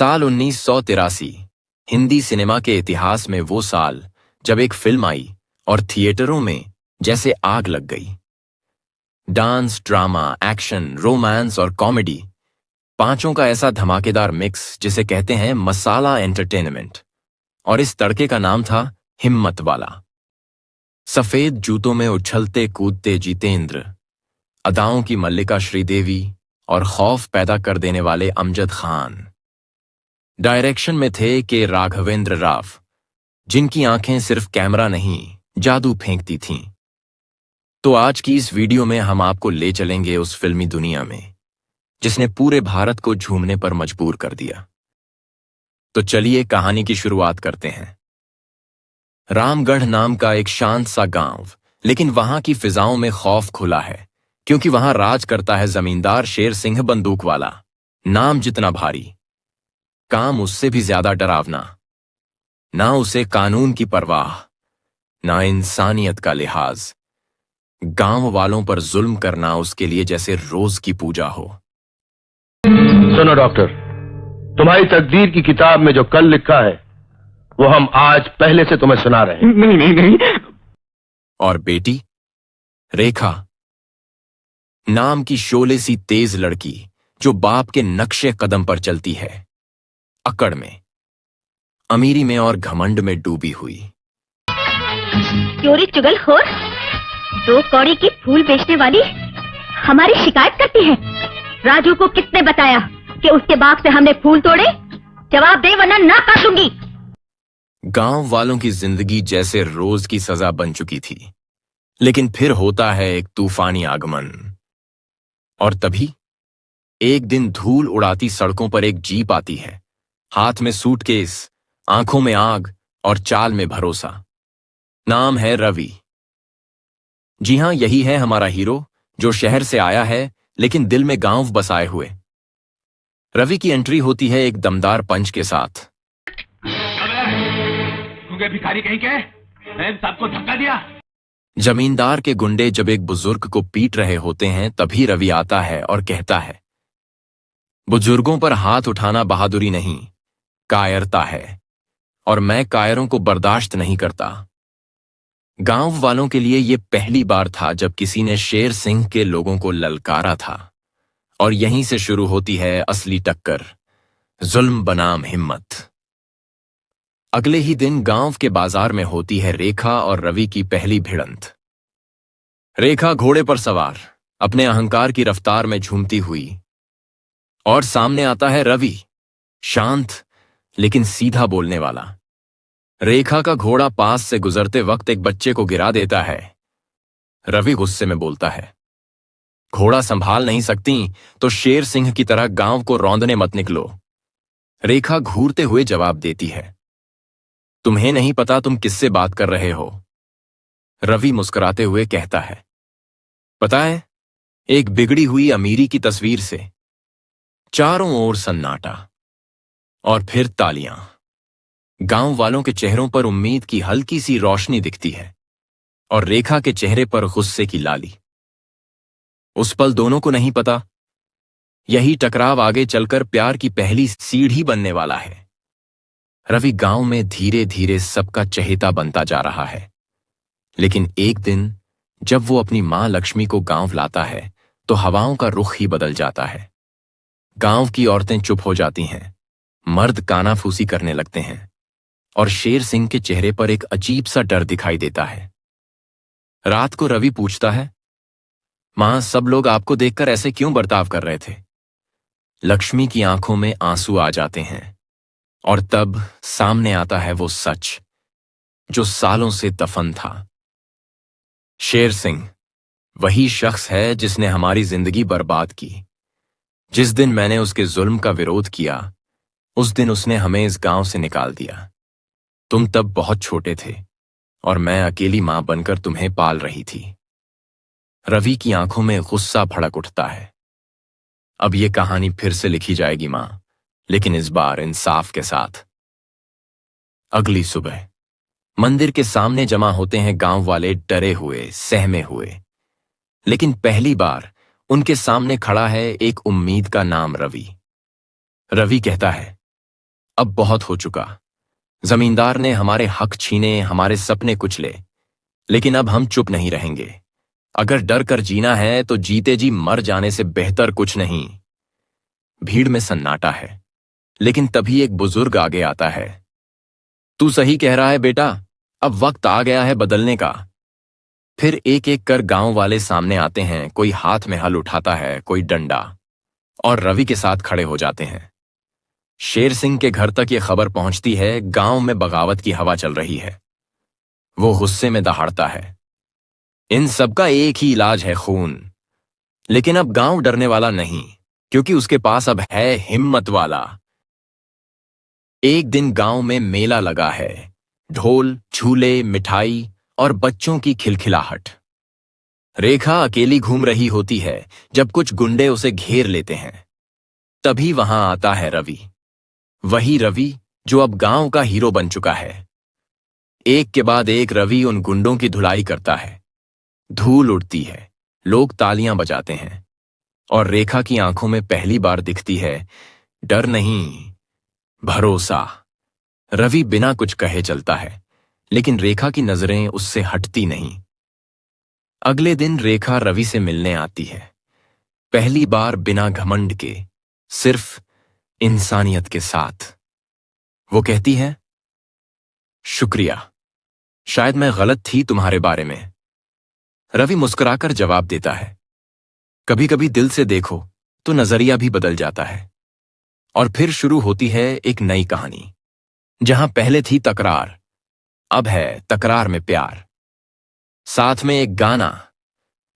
साल 1983 हिंदी सिनेमा के इतिहास में वो साल जब एक फिल्म आई और थिएटरों में जैसे आग लग गई। डांस, ड्रामा, एक्शन, रोमांस और कॉमेडी, पांचों का ऐसा धमाकेदार मिक्स जिसे कहते हैं मसाला एंटरटेनमेंट। और इस तड़के का नाम था हिम्मत वाला। सफेद जूतों में उछलते कूदते जितेंद्र, अदाओं की मल्लिका श्रीदेवी और खौफ पैदा कर देने वाले अमजद खान। डायरेक्शन में थे के राघवेंद्र राव, जिनकी आंखें सिर्फ कैमरा नहीं जादू फेंकती थीं। तो आज की इस वीडियो में हम आपको ले चलेंगे उस फिल्मी दुनिया में जिसने पूरे भारत को झूमने पर मजबूर कर दिया। तो चलिए कहानी की शुरुआत करते हैं। रामगढ़ नाम का एक शांत सा गांव, लेकिन वहां की फिजाओं में खौफ खुला है, क्योंकि वहां राज करता है जमींदार शेर सिंह बंदूक वाला। नाम जितना भारी, काम उससे भी ज्यादा डरावना। ना उसे कानून की परवाह, ना इंसानियत का लिहाज। गांव वालों पर जुल्म करना उसके लिए जैसे रोज की पूजा हो। सुनो डॉक्टर, तुम्हारी तकदीर की किताब में जो कल लिखा है वो हम आज पहले से तुम्हें सुना रहे हैं। नहीं नहीं नहीं। और बेटी रेखा नाम की शोले सी तेज लड़की, जो बाप के नक्शे कदम पर चलती है, अकड़ में, अमीरी में और घमंड में डूबी हुई। चोरी चुगलखोर, दो कौड़ी की फूल बेचने वाली हमारी शिकायत करती है। राजू को किसने बताया कि उसके बाप से हमने फूल तोड़े? जवाब दे वरना ना काटूंगी। गांव वालों की जिंदगी जैसे रोज की सजा बन चुकी थी, लेकिन फिर होता है एक तूफानी आगमन। और तभी एक दिन धूल उड़ाती सड़कों पर एक जीप आती है, हाथ में सूटकेस, आंखों में आग और चाल में भरोसा। नाम है रवि। जी हां, यही है हमारा हीरो, जो शहर से आया है लेकिन दिल में गांव बसाए हुए। रवि की एंट्री होती है एक दमदार पंच के साथ। भिखारी कहीं के सबको धक्का दिया। जमींदार के गुंडे जब एक बुजुर्ग को पीट रहे होते हैं, तभी रवि आता है और कहता है, बुजुर्गों पर हाथ उठाना बहादुरी नहीं, कायरता है, और मैं कायरों को बर्दाश्त नहीं करता। गांव वालों के लिए यह पहली बार था जब किसी ने शेर सिंह के लोगों को ललकारा था। और यहीं से शुरू होती है असली टक्कर, जुल्म बनाम हिम्मत। अगले ही दिन गांव के बाजार में होती है रेखा और रवि की पहली भिड़ंत। रेखा घोड़े पर सवार, अपने अहंकार की रफ्तार में झूमती हुई, और सामने आता है रवि, शांत लेकिन सीधा बोलने वाला। रेखा का घोड़ा पास से गुजरते वक्त एक बच्चे को गिरा देता है। रवि गुस्से में बोलता है, घोड़ा संभाल नहीं सकती तो शेर सिंह की तरह गांव को रौंदने मत निकलो। रेखा घूरते हुए जवाब देती है, तुम्हें नहीं पता तुम किससे बात कर रहे हो। रवि मुस्कुराते हुए कहता है, पता है, एक बिगड़ी हुई अमीरी की तस्वीर से। चारों ओर सन्नाटा और फिर तालियां। गांव वालों के चेहरों पर उम्मीद की हल्की सी रोशनी दिखती है और रेखा के चेहरे पर गुस्से की लाली। उस पल दोनों को नहीं पता, यही टकराव आगे चलकर प्यार की पहली सीढ़ी बनने वाला है। रवि गांव में धीरे धीरे सबका चहेता बनता जा रहा है, लेकिन एक दिन जब वो अपनी मां लक्ष्मी को गांव लाता है तो हवाओं का रुख ही बदल जाता है। गांव की औरतें चुप हो जाती हैं, मर्द कानाफूसी करने लगते हैं, और शेर सिंह के चेहरे पर एक अजीब सा डर दिखाई देता है। रात को रवि पूछता है, मां, सब लोग आपको देखकर ऐसे क्यों बर्ताव कर रहे थे? लक्ष्मी की आंखों में आंसू आ जाते हैं, और तब सामने आता है वो सच जो सालों से दफन था। शेर सिंह वही शख्स है जिसने हमारी जिंदगी बर्बाद की। जिस दिन मैंने उसके जुल्म का विरोध किया, उस दिन उसने हमें इस गांव से निकाल दिया। तुम तब बहुत छोटे थे और मैं अकेली मां बनकर तुम्हें पाल रही थी। रवि की आंखों में गुस्सा भड़क उठता है। अब ये कहानी फिर से लिखी जाएगी मां, लेकिन इस बार इंसाफ के साथ। अगली सुबह मंदिर के सामने जमा होते हैं गांव वाले, डरे हुए, सहमे हुए। लेकिन पहली बार उनके सामने खड़ा है एक उम्मीद का नाम, रवि। रवि कहता है, अब बहुत हो चुका। जमींदार ने हमारे हक छीने, हमारे सपने कुचले, लेकिन अब हम चुप नहीं रहेंगे। अगर डर कर जीना है तो जीते जी मर जाने से बेहतर कुछ नहीं। भीड़ में सन्नाटा है, लेकिन तभी एक बुजुर्ग आगे आता है। तू सही कह रहा है बेटा, अब वक्त आ गया है बदलने का। फिर एक एक कर गांव वाले सामने आते हैं। कोई हाथ में हल उठाता है, कोई डंडा, और रवि के साथ खड़े हो जाते हैं। शेर सिंह के घर तक यह खबर पहुंचती है, गांव में बगावत की हवा चल रही है। वो गुस्से में दहाड़ता है, इन सबका एक ही इलाज है, खून। लेकिन अब गांव डरने वाला नहीं, क्योंकि उसके पास अब है हिम्मत वाला। एक दिन गांव में मेला लगा है। ढोल, झूले, मिठाई और बच्चों की खिलखिलाहट। रेखा अकेली घूम रही होती है जब कुछ गुंडे उसे घेर लेते हैं। तभी वहां आता है रवि, वही रवि जो अब गांव का हीरो बन चुका है। एक के बाद एक रवि उन गुंडों की धुलाई करता है। धूल उड़ती है, लोग तालियां बजाते हैं, और रेखा की आंखों में पहली बार दिखती है डर नहीं, भरोसा। रवि बिना कुछ कहे चलता है, लेकिन रेखा की नजरें उससे हटती नहीं। अगले दिन रेखा रवि से मिलने आती है, पहली बार बिना घमंड के, सिर्फ इंसानियत के साथ। वो कहती है, शुक्रिया, शायद मैं गलत थी तुम्हारे बारे में। रवि मुस्कुराकर जवाब देता है, कभी कभी दिल से देखो तो नजरिया भी बदल जाता है। और फिर शुरू होती है एक नई कहानी। जहां पहले थी तकरार, अब है तकरार में प्यार। साथ में एक गाना,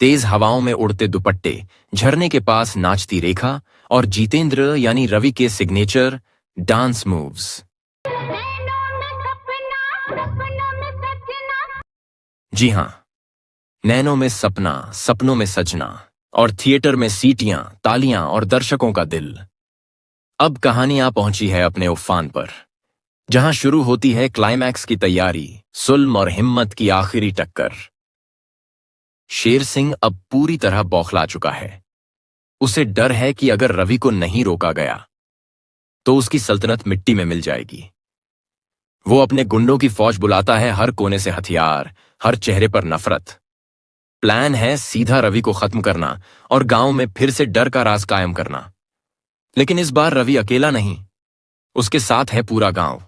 तेज हवाओं में उड़ते दुपट्टे, झरने के पास नाचती रेखा, और जितेंद्र यानी रवि के सिग्नेचर डांस मूव्स। जी हां, नैनों में सपना, सपनों में सजना, और थिएटर में सीटियां, तालियां और दर्शकों का दिल। अब कहानी आ पहुंची है अपने उफान पर, जहां शुरू होती है क्लाइमैक्स की तैयारी, सुल्म और हिम्मत की आखिरी टक्कर। शेर सिंह अब पूरी तरह बौखला चुका है। उसे डर है कि अगर रवि को नहीं रोका गया तो उसकी सल्तनत मिट्टी में मिल जाएगी। वो अपने गुंडों की फौज बुलाता है, हर कोने से हथियार, हर चेहरे पर नफरत। प्लान है सीधा रवि को खत्म करना और गांव में फिर से डर का राज कायम करना। लेकिन इस बार रवि अकेला नहीं, उसके साथ है पूरा गांव।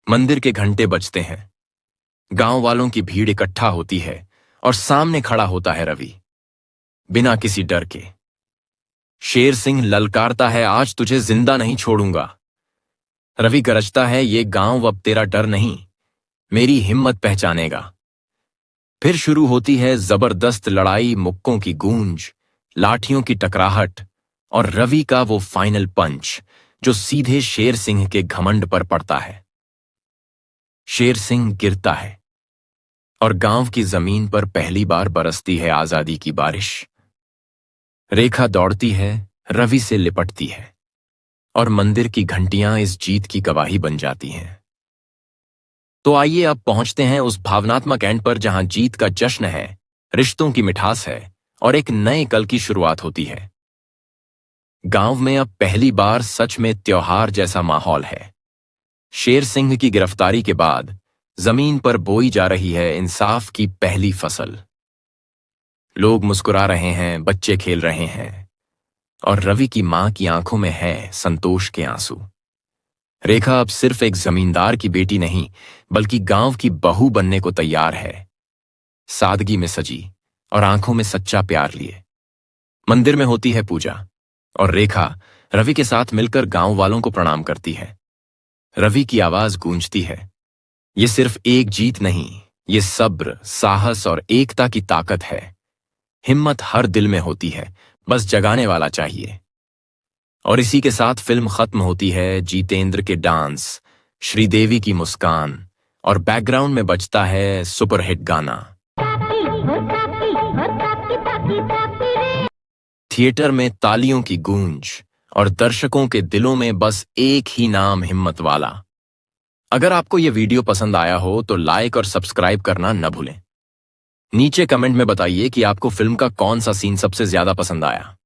मंदिर के घंटे बजते हैं, गांव वालों की भीड़ इकट्ठा होती है, और सामने खड़ा होता है रवि, बिना किसी डर के। शेर सिंह ललकारता है, आज तुझे जिंदा नहीं छोड़ूंगा। रवि गरजता है, ये गांव अब तेरा डर नहीं, मेरी हिम्मत पहचानेगा। फिर शुरू होती है जबरदस्त लड़ाई, मुक्कों की गूंज, लाठियों की टकराहट, और रवि का वो फाइनल पंच जो सीधे शेर सिंह के घमंड पर पड़ता है। शेर सिंह गिरता है, और गांव की जमीन पर पहली बार बरसती है आजादी की बारिश। रेखा दौड़ती है, रवि से लिपटती है, और मंदिर की घंटियां इस जीत की गवाही बन जाती हैं। तो आइए अब पहुंचते हैं उस भावनात्मक एंड पर, जहां जीत का जश्न है, रिश्तों की मिठास है, और एक नए कल की शुरुआत होती है। गांव में अब पहली बार सच में त्योहार जैसा माहौल है। शेर सिंह की गिरफ्तारी के बाद जमीन पर बोई जा रही है इंसाफ की पहली फसल। लोग मुस्कुरा रहे हैं, बच्चे खेल रहे हैं, और रवि की मां की आंखों में है संतोष के आंसू। रेखा अब सिर्फ एक जमींदार की बेटी नहीं, बल्कि गांव की बहू बनने को तैयार है, सादगी में सजी और आंखों में सच्चा प्यार लिए। मंदिर में होती है पूजा, और रेखा रवि के साथ मिलकर गांव वालों को प्रणाम करती है। रवि की आवाज गूंजती है, ये सिर्फ एक जीत नहीं, ये सब्र, साहस और एकता की ताकत है। हिम्मत हर दिल में होती है, बस जगाने वाला चाहिए। और इसी के साथ फिल्म खत्म होती है। जितेंद्र के डांस, श्रीदेवी की मुस्कान, और बैकग्राउंड में बजता है सुपरहिट गाना। थिएटर में तालियों की गूंज, और दर्शकों के दिलों में बस एक ही नाम, हिम्मत वाला। अगर आपको यह वीडियो पसंद आया हो तो लाइक और सब्सक्राइब करना न भूलें। नीचे कमेंट में बताइए कि आपको फिल्म का कौन सा सीन सबसे ज्यादा पसंद आया।